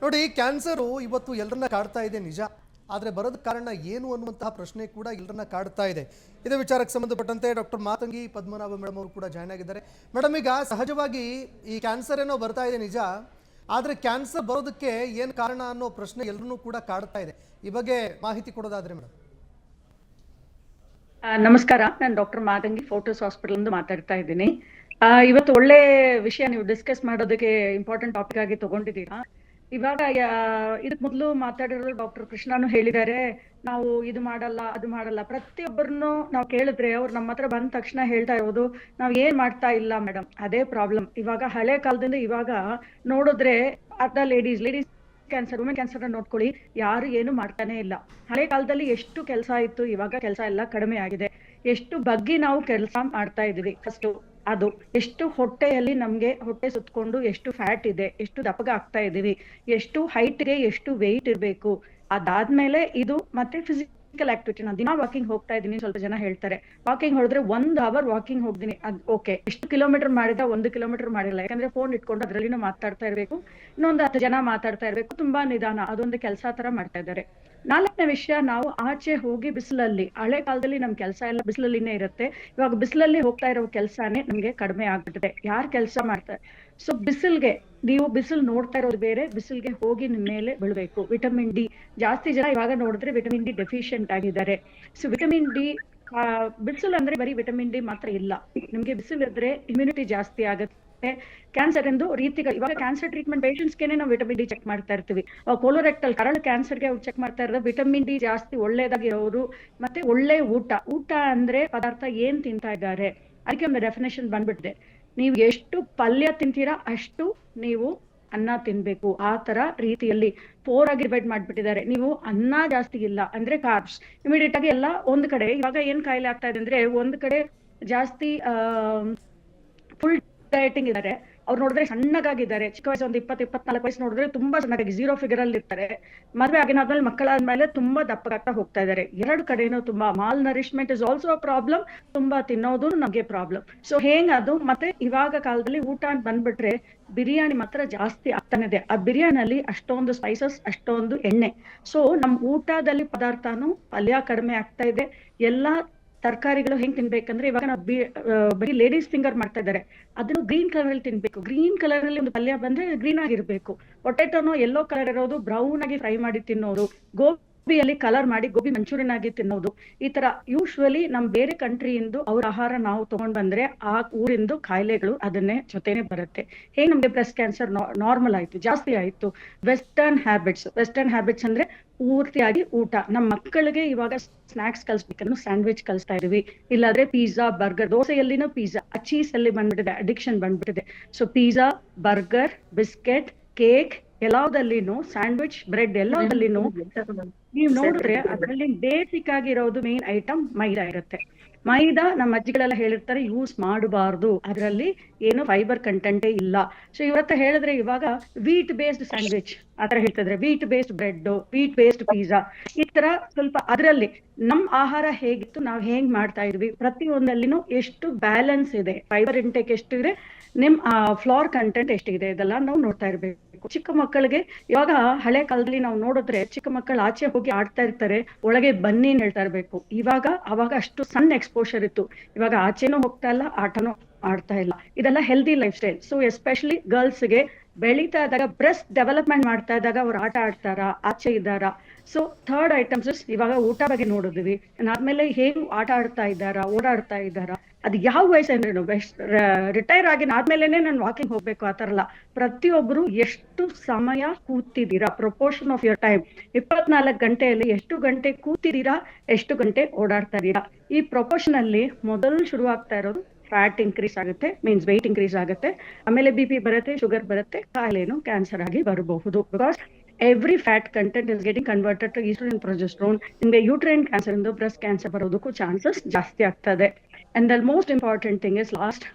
ನೋಡಿ, ಕ್ಯಾನ್ಸರು ಇವತ್ತು ಎಲ್ಲರನ್ನ ಕಾಡ್ತಾ ಇದೆ ನಿಜ. ಆದರೆ ಬರೋದ ಕಾರಣ ಏನು ಅನ್ನುವಂತಹ ಪ್ರಶ್ನೆ ಕೂಡ ಎಲ್ಲರನ್ನ ಕಾಡ್ತಾ ಇದೆ. ಇದೇ ವಿಚಾರಕ್ಕೆ ಸಂಬಂಧಪಟ್ಟಂತೆ ಡಾಕ್ಟರ್ ಮಾತಂಗಿ ಪದ್ಮನಾಭ ಮೇಡಮ್ ಅವರು ಕೂಡ ಜಾಯ್ನ್ ಆಗಿದ್ದಾರೆ. ಮೇಡಮ್, ಈಗ ಸಹಜವಾಗಿ ಈ ಕ್ಯಾನ್ಸರ್ ಏನೋ ಬರ್ತಾ ಇದೆ ನಿಜ, ಆದರೆ ಕ್ಯಾನ್ಸರ್ ಬರೋದಕ್ಕೆ ಏನು ಕಾರಣ ಅನ್ನೋ ಪ್ರಶ್ನೆ ಎಲ್ಲರನ್ನೂ ಕೂಡ ಕಾಡ್ತಾ ಇದೆ. ಈ ಬಗ್ಗೆ ಮಾಹಿತಿ ಕೊಡೋದಾದ್ರೆ ಮೇಡಮ್. ನಮಸ್ಕಾರ, ನಾನು ಡಾಕ್ಟರ್ ಮಾತಂಗಿ ಫೋರ್ಟಿಸ್ ಹಾಸ್ಪಿಟಲ್ ಇಂದ ಮಾತಾಡ್ತಾ ಇದ್ದೀನಿ. ಇವತ್ತು ಒಳ್ಳೆ ವಿಷಯ ನೀವು ಡಿಸ್ಕಸ್ ಮಾಡೋದಕ್ಕೆ ಇಂಪಾರ್ಟೆಂಟ್ ಟಾಪಿಕ್ ಆಗಿ ತಗೊಂಡಿದ್ದೀರಾ. ಇವಾಗ ಇದಕ್ ಮೊದಲು ಮಾತಾಡಿರೋ ಡಾಕ್ಟರ್ ಕೃಷ್ಣನು ಹೇಳಿದ್ದಾರೆ, ನಾವು ಇದು ಮಾಡಲ್ಲ ಅದು ಮಾಡಲ್ಲ. ಪ್ರತಿಯೊಬ್ಬರನ್ನು ನಾವು ಕೇಳಿದ್ರೆ ಅವ್ರು ನಮ್ಮ ಹತ್ರ ಬಂದ ತಕ್ಷಣ ಹೇಳ್ತಾ ಇರೋದು, ನಾವ್ ಏನ್ ಮಾಡ್ತಾ ಇಲ್ಲ ಮೇಡಮ್. ಅದೇ ಪ್ರಾಬ್ಲಮ್. ಇವಾಗ ಹಳೆ ಕಾಲದಿಂದ ಇವಾಗ ನೋಡಿದ್ರೆ ಅರ್ಧ ಲೇಡೀಸ್ ಕ್ಯಾನ್ಸರ್, ವುಮೆನ್ ಕ್ಯಾನ್ಸರ್ ನೋಡ್ಕೊಳ್ಳಿ, ಯಾರು ಏನು ಮಾಡ್ತಾನೆ ಇಲ್ಲ. ಹಳೆ ಕಾಲದಲ್ಲಿ ಎಷ್ಟು ಕೆಲಸ ಇತ್ತು, ಇವಾಗ ಕೆಲಸ ಎಲ್ಲ ಕಡಿಮೆ ಆಗಿದೆ. ಎಷ್ಟು ಬಗ್ಗಿ ನಾವು ಕೆಲಸ ಮಾಡ್ತಾ ಇದೀವಿ. ಫಸ್ಟ್ ಅದು ಎಷ್ಟು ಹೊಟ್ಟೆಯಲ್ಲಿ ನಮ್ಗೆ ಹೊಟ್ಟೆ ಸುತ್ಕೊಂಡು ಎಷ್ಟು ಫ್ಯಾಟ್ ಇದೆ, ಎಷ್ಟು ದಪ್ಪಗ ಆಗ್ತಾ ಇದೀವಿ, ಎಷ್ಟು ಹೈಟ್ಗೆ ಎಷ್ಟು ವೆಯ್ಟ್ ಇರ್ಬೇಕು. ಅದಾದ್ಮೇಲೆ ಇದು ಮತ್ತೆ ಫಿಸಿಕಲ್ ಆಕ್ಟಿವಿಟಿ. ನಾನು ದಿನ ವಾಕಿಂಗ್ ಹೋಗ್ತಾ ಇದ್ದೀನಿ. ಸ್ವಲ್ಪ ಜನ ಹೇಳ್ತಾರೆ ವಾಕಿಂಗ್ ಹೊಡೆದ್ರೆ 1 ಅವರ್ ವಾಕಿಂಗ್ ಹೋಗ್ತೀನಿ. ಅದ್ ಓಕೆ, ಎಷ್ಟು ಕಿಲೋಮೀಟರ್ ಮಾಡಿದ? 1 ಕಿಲೋಮೀಟರ್ ಮಾಡಿಲ್ಲ. ಯಾಕಂದ್ರೆ ಫೋನ್ ಇಟ್ಕೊಂಡು ಅದ್ರಲ್ಲಿನೂ ಮಾತಾಡ್ತಾ ಇರ್ಬೇಕು, ಇನ್ನೊಂದು 10 ಜನ ಮಾತಾಡ್ತಾ ಇರ್ಬೇಕು. ತುಂಬಾ ನಿಧಾನ, ಅದೊಂದು ಕೆಲಸ ತರ ಮಾಡ್ತಾ ಇದ್ದಾರೆ. 4ನೇ ವಿಷಯ, ನಾವು ಆಚೆ ಹೋಗಿ ಬಿಸಿಲಲ್ಲಿ, ಹಳೆ ಕಾಲದಲ್ಲಿ ನಮ್ ಕೆಲಸ ಎಲ್ಲ ಬಿಸಿಲಲ್ಲಿನೇ ಇರುತ್ತೆ. ಇವಾಗ ಬಿಸಿಲಲ್ಲಿ ಹೋಗ್ತಾ ಇರೋ ಕೆಲಸನೇ ನಮ್ಗೆ ಕಡಿಮೆ ಆಗ್ಬಿಟ್ಟಿದೆ. ಯಾರು ಕೆಲಸ ಮಾಡ್ತಾರೆ? ಸೊ ಬಿಸಿಲ್ಗೆ, ನೀವು ಬಿಸಿಲು ನೋಡ್ತಾ ಇರೋದು ಬೇರೆ, ಬಿಸಿಲ್ಗೆ ಹೋಗಿ ನಿಮ್ ಮೇಲೆ ಬೀಳ್ಬೇಕು. ವಿಟಮಿನ್ ಡಿ, ಜಾಸ್ತಿ ಜನ ಇವಾಗ ನೋಡಿದ್ರೆ ವಿಟಮಿನ್ ಡಿ ಡೆಫಿಷಿಯಂಟ್ ಆಗಿದ್ದಾರೆ. ಸೊ ವಿಟಮಿನ್ ಡಿ, ಬಿಸಿಲು ಅಂದ್ರೆ ಬರೀ ವಿಟಮಿನ್ ಡಿ ಮಾತ್ರ ಇಲ್ಲ. ನಿಮ್ಗೆ ಬಿಸಿಲು ಇದ್ರೆ ಇಮ್ಯುನಿಟಿ ಜಾಸ್ತಿ ಆಗುತ್ತೆ. ಕ್ಯಾನ್ಸರ್ ಎಂದು ರೀತಿಗಳು, ಇವಾಗ ಕ್ಯಾನ್ಸರ್ ಟ್ರೀಟ್ಮೆಂಟ್ ಪೇಷಂಟ್ಸ್ಗೆ ನಾವು ವಿಟಮಿನ್ ಡಿ ಚೆಕ್ ಮಾಡ್ತಾ ಇರ್ತೀವಿ. ಕೋಲೋರೆಕ್ಟಲ್ ಕರಳು ಕ್ಯಾನ್ಸರ್ಗೆ ಅವ್ರು ಚೆಕ್ ಮಾಡ್ತಾ ಇರೋದು ವಿಟಮಿನ್ ಡಿ ಜಾಸ್ತಿ ಒಳ್ಳೇದಾಗಿರೋರು. ಮತ್ತೆ ಒಳ್ಳೆ ಊಟ ಅಂದ್ರೆ ಪದಾರ್ಥ ಏನ್ ತಿಂತಾ ಇದ್ದಾರೆ, ಅದಕ್ಕೆ ಒಂದು ಡೆಫಿನೇಷನ್ ಬಂದ್ಬಿಟ್ಟಿದೆ. ನೀವು ಎಷ್ಟು ಪಲ್ಯ ತಿಂತೀರಾ ಅಷ್ಟು ನೀವು ಅನ್ನ ತಿನ್ಬೇಕು. ಆ ತರ ರೀತಿಯಲ್ಲಿ 4 ಆಗಿ ಡಿವೈಡ್ ಮಾಡ್ಬಿಟ್ಟಿದ್ದಾರೆ. ನೀವು ಅನ್ನ ಜಾಸ್ತಿ ಇಲ್ಲ ಅಂದ್ರೆ ಕಾರ್ಬ್ಸ್, ಇಮಿಡಿಯೇಟ್ ಆಗಿ ಎಲ್ಲ ಒಂದ್ ಕಡೆ. ಇವಾಗ ಏನ್ ಕಾಯಿಲೆ ಆಗ್ತಾ ಇದೆ ಅಂದ್ರೆ, ಒಂದ್ ಕಡೆ ಜಾಸ್ತಿ ಫುಲ್ ಡಯಟಿಂಗ್ ಇದ್ದಾರೆ, ಅವ್ರು ನೋಡಿದ್ರೆ ಸಣ್ಣಗಾಗಿದ್ದಾರೆ. ಚಿಕ್ಕ ವಯಸ್ಸು ಒಂದು 20-24 ವಯಸ್ಸು ನೋಡಿದ್ರೆ ತುಂಬಾ ಚೆನ್ನಾಗಿ 0 ಫಿಗರ್ ಅಲ್ಲಿ ಇರ್ತಾರೆ. ಮದುವೆ ಆಗಿನಾದ್ಮೇಲೆ ಮಕ್ಕಳಾದ್ಮೇಲೆ ತುಂಬಾ ದಪ್ಪಗಾಗ್ತಾ ಹೋಗ್ತಾ ಇದ್ದಾರೆ. 2 ಕಡೆನೂ ತುಂಬಾ mall nourishment is also a problem. ತುಂಬಾ ತಿನ್ನೋದು ನಮ್ಗೆ ಪ್ರಾಬ್ಲಮ್. ಸೊ ಅದು ಮತ್ತೆ ಇವಾಗ ಕಾಲದಲ್ಲಿ ಊಟ ಅಂತ ಬಂದ್ಬಿಟ್ರೆ ಬಿರಿಯಾನಿ ಮಾತ್ರ ಜಾಸ್ತಿ ಆಗ್ತಾನೆ ಇದೆ. ಆ ಬಿರಿಯಾನಿಯಲ್ಲಿ ಅಷ್ಟೊಂದು ಸ್ಪೈಸಸ್, ಅಷ್ಟೊಂದು ಎಣ್ಣೆ. ಸೊ ನಮ್ ಊಟದಲ್ಲಿ ಪದಾರ್ಥನು ಪಲ್ಯ ಕಡಿಮೆ ಆಗ್ತಾ ಇದೆ. ಎಲ್ಲಾ ತರಕಾರಿಗಳು ಹೆಂಗ್ ತಿನ್ಬೇಕಂದ್ರೆ, ಇವಾಗ ನಾವು ಬರೀ ಲೇಡೀಸ್ ಫಿಂಗರ್ ಮಾಡ್ತಾ ಇದ್ದಾರೆ, ಅದನ್ನು ಗ್ರೀನ್ ಕಲರ್ ಅಲ್ಲಿ ತಿನ್ಬೇಕು. ಗ್ರೀನ್ ಕಲರ್ ಅಲ್ಲಿ ಒಂದು ಪಲ್ಯ ಬಂದ್ರೆ ಗ್ರೀನ್ ಆಗಿರ್ಬೇಕು. ಪೊಟೆಟೋನು ಯೆಲ್ಲೋ ಕಲರ್ ಇರೋದು ಬ್ರೌನ್ ಆಗಿ ಫ್ರೈ ಮಾಡಿ ತಿನ್ನೋರು, ಗೋಬಿಯಲ್ಲಿ ಕಲರ್ ಮಾಡಿ ಗೋಬಿ ಮಂಚೂರಿಯನ್ ಆಗಿ ತಿನ್ನೋದು. ಈ ತರ ಯೂಶ್ವಲಿ ನಮ್ ಬೇರೆ ಕಂಟ್ರಿಯಿಂದ ಅವ್ರ ಆಹಾರ ನಾವು ತಗೊಂಡ್ ಬಂದ್ರೆ ಆ ಊರಿಂದು ಕಾಯಿಲೆಗಳು ಅದನ್ನೇ ಜೊತೆನೆ ಬರುತ್ತೆ. ಹೇಗೆ ನಮ್ಗೆ ಬ್ರೆಸ್ಟ್ ಕ್ಯಾನ್ಸರ್ ನಾರ್ಮಲ್ ಆಯ್ತು, ಜಾಸ್ತಿ ಆಯ್ತು. ವೆಸ್ಟರ್ನ್ ಹ್ಯಾಬಿಟ್ಸ್ ಅಂದ್ರೆ ಪೂರ್ತಿಯಾಗಿ ಊಟ. ನಮ್ಮ ಮಕ್ಕಳಿಗೆ ಇವಾಗ ಸ್ನಾಕ್ಸ್ ಕಲಿಸ್ಬೇಕನ್ನು ಸ್ಯಾಂಡ್ವಿಚ್ ಕಲಿಸ್ತಾ ಇದೀವಿ, ಇಲ್ಲಾಂದ್ರೆ ಪಿಜ್ಜಾ, ಬರ್ಗರ್. ದೋಸೆಯಲ್ಲಿನೂ ಪಿಜ್ಜಾ, ಚೀಸ್ ಅಲ್ಲಿ ಬಂದ್ಬಿಟ್ಟಿದೆ, ಅಡಿಕ್ಷನ್ ಬಂದ್ಬಿಟ್ಟಿದೆ. So pizza, burger, biscuit, cake, ಎಲ್ಲದಲ್ಲಿನೂ ಸ್ಯಾಂಡ್ವಿಚ್, ಬ್ರೆಡ್ ಎಲ್ಲದಲ್ಲಿನೂ ನೀವು ನೋಡಿದ್ರೆ ಅದರಲ್ಲಿ ಬೇಸಿಕ್ ಆಗಿರೋದು ಮೇನ್ ಐಟಮ್ ಮೈದಾ ಇರುತ್ತೆ. ಮೈದಾ ನಮ್ಮ ಅಜ್ಜಿಗಳೆಲ್ಲ ಹೇಳಿರ್ತಾರೆ ಯೂಸ್ ಮಾಡಬಾರ್ದು, ಅದರಲ್ಲಿ ಏನು ಫೈಬರ್ ಕಂಟೆಂಟೇ ಇಲ್ಲ. ಸೊ ಇವತ್ತ ಹೇಳಿದ್ರೆ ಇವಾಗ ವೀಟ್ ಬೇಸ್ಡ್ ಸ್ಯಾಂಡ್ವಿಚ್ ಆತರ ಹೇಳ್ತಿದ್ರೆ, wheat based bread, wheat based pizza, ಈ ತರ ಸ್ವಲ್ಪ ಅದರಲ್ಲಿ ನಮ್ ಆಹಾರ ಹೇಗಿತ್ತು, ನಾವ್ ಹೇಗ್ ಮಾಡ್ತಾ ಇದ್ವಿ, ಪ್ರತಿಯೊಂದಲ್ಲಿನೂ ಎಷ್ಟು ಬ್ಯಾಲೆನ್ಸ್ ಇದೆ, ಫೈಬರ್ ಇಂಟೇಕ್ ಎಷ್ಟು ಇದೆ, ನಿಮ್ ಫ್ಲೋರ್ ಕಂಟೆಂಟ್ ಎಷ್ಟಿದೆ, ಇದೆಲ್ಲ ನಾವು ನೋಡ್ತಾ ಇರ್ಬೇಕು. ಚಿಕ್ಕ ಮಕ್ಕಳಿಗೆ ಇವಾಗ ಹಳೆ ಕಾಲದಲ್ಲಿ ನಾವು ನೋಡಿದ್ರೆ ಚಿಕ್ಕ ಮಕ್ಕಳು ಆಚೆ ಹೋಗಿ ಆಡ್ತಾ ಇರ್ತಾರೆ, ಒಳಗೆ ಬನ್ನಿ ಹೇಳ್ತಾ ಇರ್ಬೇಕು. ಅವಾಗ ಅಷ್ಟು ಸಣ್ಣ ಎಕ್ಸ್ಪೋಷರ್ ಇತ್ತು. ಇವಾಗ ಆಚೆನೂ ಹೋಗ್ತಾ ಇಲ್ಲ, ಆಟನೂ ಆಡ್ತಾ ಇಲ್ಲ. ಇದೆಲ್ಲ healthy lifestyle. So especially ಗರ್ಲ್ಸ್ಗೆ ಬೆಳೀತಾ ಇದ್ದಾಗ, ಬ್ರೆಸ್ಟ್ ಡೆವಲಪ್ಮೆಂಟ್ ಮಾಡ್ತಾ ಇದ್ದಾಗ ಅವ್ರು ಆಟ ಆಡ್ತಾರ, ಆಚೆ ಇದ್ದಾರ. ಸೊ ಥರ್ಡ್ ಐಟಮ್ಸ್ ಇವಾಗ ಊಟ ಬಗ್ಗೆ ನೋಡಿದ್ವಿ. ಆದ್ಮೇಲೆ ಹೇಗೆ ಆಟ ಆಡ್ತಾ ಇದ್ದಾರಾ, ಓಡಾಡ್ತಾ ಇದ್ದಾರಾ, ಅದು ಯಾವ ವಯಸ್ಸು ಅಂದ್ರೆ ರಿಟೈರ್ ಆಗಿ ಆದ್ಮೇಲೆನೆ ನಾನು ವಾಕಿಂಗ್ ಹೋಗ್ಬೇಕು ಆತರ ಅಲ್ಲ. ಪ್ರತಿಯೊಬ್ರು ಎಷ್ಟು ಸಮಯ ಕೂತಿದ್ದೀರಾ, ಪ್ರಪೋರ್ಷನ್ ಆಫ್ ಯುವರ್ ಟೈಮ್. 24 ಗಂಟೆಯಲ್ಲಿ ಎಷ್ಟು ಗಂಟೆ ಕೂತಿದ್ದೀರಾ, ಎಷ್ಟು ಗಂಟೆ ಓಡಾಡ್ತಾ ಇದ್ದೀರಾ. ಈ ಪ್ರಪೋರ್ಷನ್ ಅಲ್ಲಿ ಮೊದಲು ಶುರು ಆಗ್ತಾ ಇರೋದು ಫ್ಯಾಟ್ ಇನ್ಕ್ರೀಸ್ ಆಗುತ್ತೆ, ಮೀನ್ಸ್ ವೆಯ್ಟ್ ಇನ್ಕ್ರೀಸ್ ಆಗುತ್ತೆ. ಆಮೇಲೆ BP ಬರುತ್ತೆ, ಶುಗರ್ ಬರುತ್ತೆ, ಕಾಯಿಲೆನು ಕ್ಯಾನ್ಸರ್ ಆಗಿ ಬರಬಹುದು. Because every fat content is getting converted to estrogen, progesterone. ನಿಮ್ಗೆ ಯೂಟ್ರೈನ್ ಕ್ಯಾನ್ಸರ್ ಇಂದ ಬ್ರೆಸ್ಟ್ ಕ್ಯಾನ್ಸರ್ ಬರೋದಕ್ಕೂ ಚಾನ್ಸಸ್ ಜಾಸ್ತಿ ಆಗ್ತದೆ. And the most important thing is last,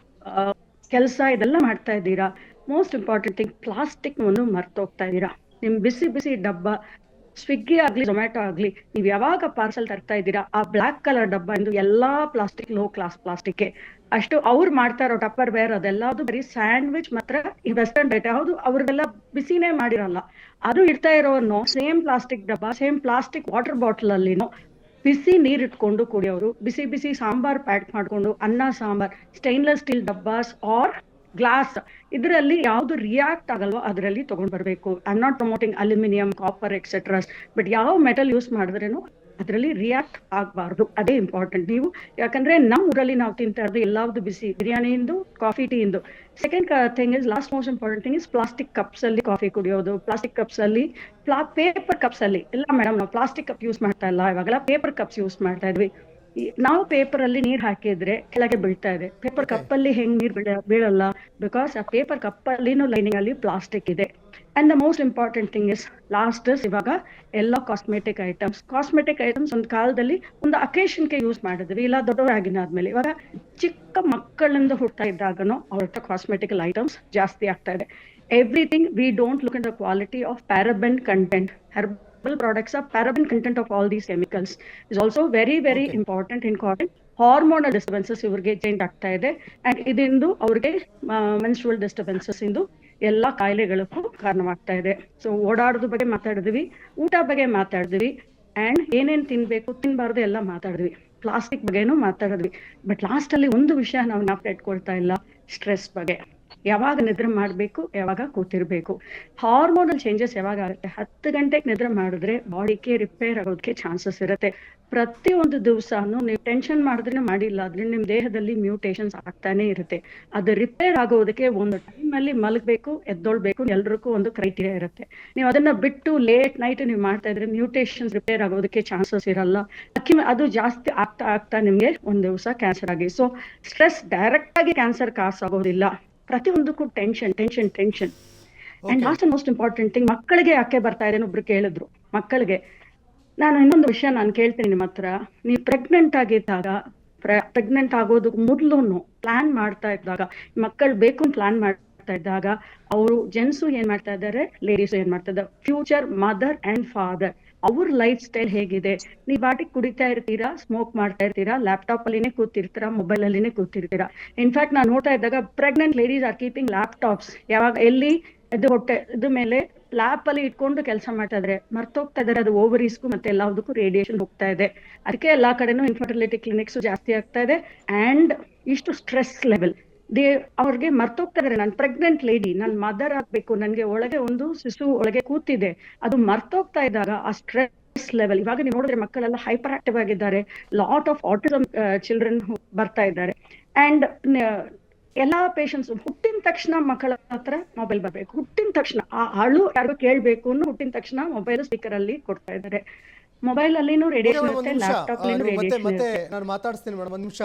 ಕೆಲಸ ಇದೆಲ್ಲ ಮಾಡ್ತಾ ಇದ್ದೀರಾ, ಮೋಸ್ಟ್ ಇಂಪಾರ್ಟೆಂಟ್ ಥಿಂಗ್ ಪ್ಲಾಸ್ಟಿಕ್ ಒಂದು ಮರ್ತೋಗ್ತಾ ಇದ್ದೀರಾ. ನಿಮ್ ಬಿಸಿ ಡಬ್ಬ, ಸ್ವಿಗ್ಗಿ ಆಗ್ಲಿ ಝೊಮ್ಯಾಟೊ ಆಗ್ಲಿ, ನೀವ್ ಯಾವಾಗ ಪಾರ್ಸಲ್ ತರ್ತಾ ಇದ್ದೀರಾ, ಆ ಬ್ಲಾಕ್ ಕಲರ್ ಡಬ್ಬ ಎಂದು ಎಲ್ಲಾ ಪ್ಲಾಸ್ಟಿಕ್, ಲೋ ಕ್ಲಾಸ್ ಪ್ಲಾಸ್ಟಿಕ್. ಅಷ್ಟು ಅವ್ರು ಮಾಡ್ತಾ ಇರೋ ಟಪ್ಪರ್ ವೇರ್ ಅದೆಲ್ಲದು ಬರೀ ಸ್ಯಾಂಡ್ವಿಚ್ ಮಾತ್ರ ಈ ವೆಸ್ಟರ್ನ್ ಡೈಟ್ ಹೌದು ಅವ್ರಿಗೆಲ್ಲ ಬಿಸಿನೇ ಮಾಡಿರಲ್ಲ. ಅದು ಇಡ್ತಾ ಇರೋನು ಸೇಮ್ ಪ್ಲಾಸ್ಟಿಕ್ ಡಬ್ಬ, ಸೇಮ್ ಪ್ಲಾಸ್ಟಿಕ್ ವಾಟರ್ ಬಾಟಲ್ ಅಲ್ಲಿನೋ ಬಿಸಿ ನೀರ್ ಇಟ್ಕೊಂಡು ಕುಡಿಯೋರು, ಬಿಸಿ ಬಿಸಿ ಸಾಂಬಾರ್ ಪ್ಯಾಕ್ ಮಾಡ್ಕೊಂಡು ಅನ್ನ ಸಾಂಬಾರ್ ಸ್ಟೈನ್ಲೆಸ್ ಸ್ಟೀಲ್ ಡಬ್ಬಾಸ್ ಆರ್ ಗ್ಲಾಸ್ ಇದರಲ್ಲಿ ಯಾವ್ದು ರಿಯಾಕ್ಟ್ ಆಗಲ್ವೋ ಅದರಲ್ಲಿ ತಗೊಂಡ್ ಬರ್ಬೇಕು. I am not promoting aluminium, copper etceteras, but ಯಾವ ಮೆಟಲ್ ಯೂಸ್ ಮಾಡಿದ್ರೇನು ಅದರಲ್ಲಿ ರಿಯಾಕ್ಟ್ ಆಗಬಾರ್ದು. ಅದೇ ಇಂಪಾರ್ಟೆಂಟ್. ನೀವು ಯಾಕಂದ್ರೆ ನಮ್ಮ ಊರಲ್ಲಿ ನಾವು ತಿಂತಾ ಇರೋದು ಎಲ್ಲಾವ್ದು ಬಿಸಿ ಬಿರಿಯಾನಿಯಿಂದ ಕಾಫಿ ಟೀಯಿಂದ. Second thing is last most important thing is plastic cups ಅಲ್ಲಿ ಕಾಫಿ ಕುಡಿಯೋದು, ಪ್ಲಾಸ್ಟಿಕ್ ಕಪ್ಸ್ ಅಲ್ಲಿ ಪೇಪರ್ ಕಪ್ಸ್ ಅಲ್ಲಿ ಇಲ್ಲ ಮೇಡಮ್, ನಾವು ಪ್ಲಾಸ್ಟಿಕ್ ಕಪ್ ಯೂಸ್ ಮಾಡ್ತಾ ಇಲ್ಲ, ಇವಾಗೆಲ್ಲ ಪೇಪರ್ ಕಪ್ಸ್ ಯೂಸ್ ಮಾಡ್ತಾ ಇದ್ವಿ. ನಾವು ಪೇಪರ್ ಅಲ್ಲಿ ನೀರ್ ಹಾಕಿದ್ರೆ ಕೆಳಗೆ ಬೀಳ್ತಾ ಇದೆ, ಪೇಪರ್ ಕಪ್ ಅಲ್ಲಿ ಹೆಂಗ್ ನೀರ್ ಬೀಳಲ್ಲ? ಬಿಕಾಸ್ ಆ ಪೇಪರ್ ಕಪ್ ಅಲ್ಲಿನೂ ಲೈನಿಂಗ್ ಅಲ್ಲಿ ಪ್ಲಾಸ್ಟಿಕ್ ಇದೆ. And the most important thing is last is ಇವಾಗ ಎಲ್ಲ ಕಾಸ್ಮೆಟಿಕ್ ಐಟಮ್ಸ್ ಒಂದು ಕಾಲದಲ್ಲಿ ಒಂದು ಅಕೇಶನ್ಗೆ ಯೂಸ್ ಮಾಡಿದ್ವಿ, ಇಲ್ಲ ದೊಡ್ಡವರಾಗಿನಾದ್ಮೇಲೆ. ಇವಾಗ ಚಿಕ್ಕ ಮಕ್ಕಳಿಂದ ಹುಡ್ತಾ ಇದ್ದಾಗನು ಅವ್ರ ಹತ್ರ ಕಾಸ್ಮೆಟಿಕಲ್ ಐಟಮ್ಸ್ ಜಾಸ್ತಿ ಆಗ್ತಾ ಇದೆ. Everything we don't look in the quality of ಪ್ಯಾರಾಬೆನ್ content. herbal products are paraben content of all these chemicals is also very Okay. important in causing hormonal disturbances ಇವ್ರಿಗೆ ಚೇಂಜ್ ಆಗ್ತಾ ಇದೆ. ಅಂಡ್ ಇದರಿಂದ ಅವ್ರಿಗೆ ಮೆನ್ಸ್ಟ್ರುವಲ್ ಡಿಸ್ಟರ್ಬೆನ್ಸಸ್ ಇಂದು ಎಲ್ಲಾ ಕಾಯಿಲೆಗಳಿಗೂ ಕಾರಣವಾಗ್ತಾ ಇದೆ. So ಓಡಾಡೋದ್ರ ಬಗ್ಗೆ ಮಾತಾಡಿದ್ವಿ, ಊಟ ಬಗ್ಗೆ ಮಾತಾಡಿದ್ವಿ, ಅಂಡ್ ಏನೇನ್ ತಿನ್ಬೇಕು ತಿನ್ಬಾರ್ದು ಎಲ್ಲ ಮಾತಾಡಿದ್ವಿ, ಪ್ಲಾಸ್ಟಿಕ್ ಬಗ್ಗೆನೂ ಮಾತಾಡಿದ್ವಿ. ಬಟ್ ಲಾಸ್ಟ್ ಅಲ್ಲಿ ಒಂದು ವಿಷಯ ನಾವು ಜ್ಞಾಪಕ ಇಟ್ಕೊಳ್ತಾ ಇಲ್ಲ, ಸ್ಟ್ರೆಸ್ ಬಗ್ಗೆ. ಯಾವಾಗ ನಿದ್ರೆ ಮಾಡ್ಬೇಕು, ಯಾವಾಗ ಕೂತಿರ್ಬೇಕು. ಹಾರ್ಮೋನಲ್ ಚೇಂಜಸ್ ಯಾವಾಗ ಆಗುತ್ತೆ? 10 ಗಂಟೆಗೆ ನಿದ್ರೆ ಮಾಡಿದ್ರೆ ಬಾಡಿಗೆ ರಿಪೇರ್ ಆಗೋದಕ್ಕೆ ಚಾನ್ಸಸ್ ಇರುತ್ತೆ. ಪ್ರತಿಯೊಂದು ದಿವಸನು ನೀವು ಟೆನ್ಷನ್ ಮಾಡಿದ್ರೆ ಮಾಡಿಲ್ಲ ಆದ್ರೆ ನಿಮ್ ದೇಹದಲ್ಲಿ ಮ್ಯೂಟೇಷನ್ಸ್ ಆಗ್ತಾನೆ ಇರುತ್ತೆ. ಅದು ರಿಪೇರ್ ಆಗೋದಕ್ಕೆ ಒಂದು ಟೈಮ್ ಅಲ್ಲಿ ಮಲಗಬೇಕು, ಎದ್ದೊಳ್ಬೇಕು, ಎಲ್ರಿಗೂ ಒಂದು ಕ್ರೈಟೀರಿಯಾ ಇರುತ್ತೆ. ನೀವು ಅದನ್ನ ಬಿಟ್ಟು ಲೇಟ್ ನೈಟ್ ನೀವು ಮಾಡ್ತಾ ಇದ್ರೆ ಮ್ಯೂಟೇಷನ್ಸ್ ರಿಪೇರ್ ಆಗೋದಕ್ಕೆ ಚಾನ್ಸಸ್ ಇರಲ್ಲ. ಅದು ಜಾಸ್ತಿ ಆಗ್ತಾ ನಿಮ್ಗೆ ಒಂದ್ ದಿವಸ ಕ್ಯಾನ್ಸರ್ ಆಗಿ. ಸೊ ಸ್ಟ್ರೆಸ್ ಡೈರೆಕ್ಟ್ ಆಗಿ ಕ್ಯಾನ್ಸರ್ ಕಾಸ್ ಆಗೋದಿಲ್ಲ, ಪ್ರತಿಯೊಂದಕ್ಕೂ tension. And last most important thing, ಮಕ್ಕಳಿಗೆ ಯಾಕೆ ಬರ್ತಾ ಇದೆ ಒಬ್ರು ಕೇಳಿದ್ರು. ಮಕ್ಕಳಿಗೆ ನಾನು ಇನ್ನೊಂದು ವಿಷಯ ನಾನು ಕೇಳ್ತೀನಿ ನಿಮ್ಮ ಹತ್ರ. ನೀವು ಪ್ರೆಗ್ನೆಂಟ್ ಆಗಿದ್ದಾಗ, ಪ್ರೆಗ್ನೆಂಟ್ ಆಗೋದಕ್ಕೆ ಮೊದಲು ಪ್ಲಾನ್ ಮಾಡ್ತಾ ಇದ್ದಾಗ, ಮಕ್ಕಳು ಬೇಕು ಪ್ಲಾನ್ ಮಾಡ್ತಾ ಇದ್ದಾಗ ಅವರು ಜೆಂಟ್ಸು ಏನ್ ಮಾಡ್ತಾ ಇದ್ದಾರೆ, ಲೇಡೀಸು ಏನ್ ಮಾಡ್ತಾ ಇದ್ದಾರೆ, ಫ್ಯೂಚರ್ ಮದರ್ ಅಂಡ್ ಫಾದರ್ ಅವ್ರ ಲೈಫ್ ಸ್ಟೈಲ್ ಹೇಗಿದೆ? ನೀವ್ ಬಾಟಿಗೆ ಕುಡಿತಾ ಇರ್ತೀರಾ, ಸ್ಮೋಕ್ ಮಾಡ್ತಾ ಇರ್ತೀರಾ, ಲ್ಯಾಪ್ಟಾಪ್ ಅಲ್ಲಿನೇ ಕೂತಿರ್ತೀರಾ, ಮೊಬೈಲ್ ಅಲ್ಲಿನೇ ಕೂತಿರ್ತೀರಾ. ಇನ್ಫ್ಯಾಕ್ಟ್ ನಾನು ನೋಡ್ತಾ ಇದ್ದಾಗ pregnant ladies are keeping laptops. ಯಾವಾಗ ಎಲ್ಲಿ ಇದು ಹೊಟ್ಟೆ ಇದು ಮೇಲೆ ಲ್ಯಾಪ್ ಅಲ್ಲಿ ಇಟ್ಕೊಂಡು ಕೆಲಸ ಮಾಡ್ತಾ ಇದ್ರೆ ಮರ್ತೋಗ್ತಾ ಇದಾರೆ. ಅದು ಓವರೀಸ್ಗೂ ಮತ್ತೆ ಎಲ್ಲದಕ್ಕೂ ರೇಡಿಯೇಷನ್ ಹೋಗ್ತಾ ಇದೆ. ಅದಕ್ಕೆ ಎಲ್ಲಾ ಕಡೆನೂ ಇನ್ಫರ್ಟಿಲಿಟಿ ಕ್ಲಿನಿಕ್ಸ್ ಜಾಸ್ತಿ ಆಗ್ತಾ ಇದೆ. ಅಂಡ್ ಇಷ್ಟು ಸ್ಟ್ರೆಸ್ ಲೆವೆಲ್ ಅವ್ರಿಗೆ ಮರ್ತೋಗ್ತಾ ಇದಾರೆ. ನಾನು ಪ್ರೆಗ್ನೆಂಟ್ ಲೇಡಿ, ನನ್ ಮದರ್ ಆಗ್ಬೇಕು, ನನ್ಗೆ ಒಳಗೆ ಒಂದು ಶಿಶು ಒಳಗೆ ಕೂತಿದೆ, ಅದು ಮರ್ತೋಗ್ತಾ ಇದ್ದಾಗ ಆ ಸ್ಟ್ರೆಸ್ ಲೆವೆಲ್. ಇವಾಗ ನೀವು ನೋಡಿದ್ರೆ ಮಕ್ಕಳೆಲ್ಲ ಹೈಪರ್ ಆಕ್ಟಿವ್ ಆಗಿದ್ದಾರೆ, ಲಾಟ್ ಆಫ್ ಆಟಿಸಮ್ ಚಿಲ್ಡ್ರನ್ ಬರ್ತಾ ಇದ್ದಾರೆ. ಅಂಡ್ ಎಲ್ಲಾ ಪೇಷಂಟ್ಸ್ ಹುಟ್ಟಿದ ತಕ್ಷಣ ಮಕ್ಕಳ ಹತ್ರ ಮೊಬೈಲ್ ಬರ್ಬೇಕು, ಹುಟ್ಟಿದ ತಕ್ಷಣ ಆ ಅಳು ಯಾರು ಕೇಳ್ಬೇಕು ಅನ್ನೋ ಹುಟ್ಟಿದ ತಕ್ಷಣ ಮೊಬೈಲ್ ಸ್ಪೀಕರ್ ಅಲ್ಲಿ ಕೊಡ್ತಾ ಇದ್ದಾರೆ. ಮೊಬೈಲ್ ಅಲ್ಲಿನೂ ರೇಡಿಯೇಷನ್ ಇರುತ್ತೆ, ಲ್ಯಾಪ್ಟಾಪ್ ಅಲ್ಲಿನೂ ರೇಡಿಯೇಷನ್ ಮತ್ತೆ ಇರುತ್ತೆ. ನಾನು ಮಾತಾಡಿಸ್ತೀನಿ ಮೇಡಮ್, ಒಂದ್ ನಿಮಿಷ.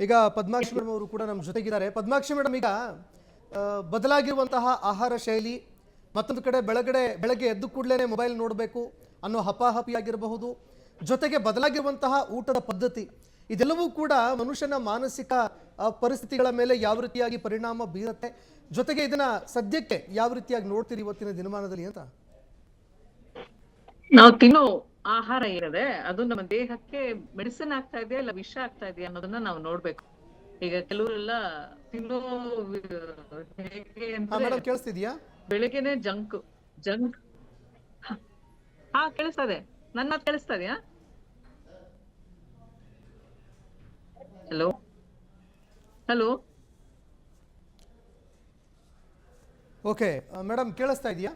ಈಗ ಪದ್ಮಾಕ್ಷಿ ಮೇಡಮ್ ಅವರು ಕೂಡ ನಮ್ಮ ಜೊತೆಗಿದ್ದಾರೆ. ಪದ್ಮಾಕ್ಷಿ ಮೇಡಮ್, ಈಗ ಬದಲಾಗಿರುವಂತಹ ಆಹಾರ ಶೈಲಿ, ಮತ್ತೊಂದು ಕಡೆ ಬೆಳಗ್ಗೆ ಎದ್ದು ಕೂಡಲೇ ಮೊಬೈಲ್ ನೋಡಬೇಕು ಅನ್ನೋ ಹಪಾಹಪಿ ಆಗಿರಬಹುದು, ಜೊತೆಗೆ ಬದಲಾಗಿರುವಂತಹ ಊಟದ ಪದ್ಧತಿ, ಇದೆಲ್ಲವೂ ಕೂಡ ಮನುಷ್ಯನ ಮಾನಸಿಕ ಪರಿಸ್ಥಿತಿಗಳ ಮೇಲೆ ಯಾವ ರೀತಿಯಾಗಿ ಪರಿಣಾಮ ಬೀರುತ್ತೆ, ಜೊತೆಗೆ ಇದನ್ನ ಸದ್ಯಕ್ಕೆ ಯಾವ ರೀತಿಯಾಗಿ ನೋಡ್ತೀರಿ ಇವತ್ತಿನ ದಿನಮಾನದಲ್ಲಿ ಅಂತ? ನಾವು ತಿನ್ನೋ ಆಹಾರ ಏನಿದೆ ಅದು ನಮ್ಮ ದೇಹಕ್ಕೆ ಮೆಡಿಸಿನ್ ಆಗ್ತಾ ಇದೆಯಾ ಇಲ್ಲ ವಿಷ ಆಗ್ತಾ ಇದೆಯಾ ಅನ್ನೋದನ್ನ ನಾವು ನೋಡ್ಬೇಕು. ಈಗ ಕೆಲವರೆಲ್ಲ ತಿನ್ನೋ ಹೇಗೆ ಅಂದ್ರೆ ಕೇಳಿಸ್ತಿದ್ಯಾ? ಬೆಳಿಗ್ಗೆನೆ ಜಂಕ್ ಹಾ ಕೇಳಿಸ್ತದೆ. ನನ್ನ ಮಾತು ಕೇಳಿಸ್ತಾ ಇದೆಯಾ? ಹಲೋ ಓಕೆ ಮೇಡಮ್, ಕೇಳಿಸ್ತಾ ಇದೆಯಾ?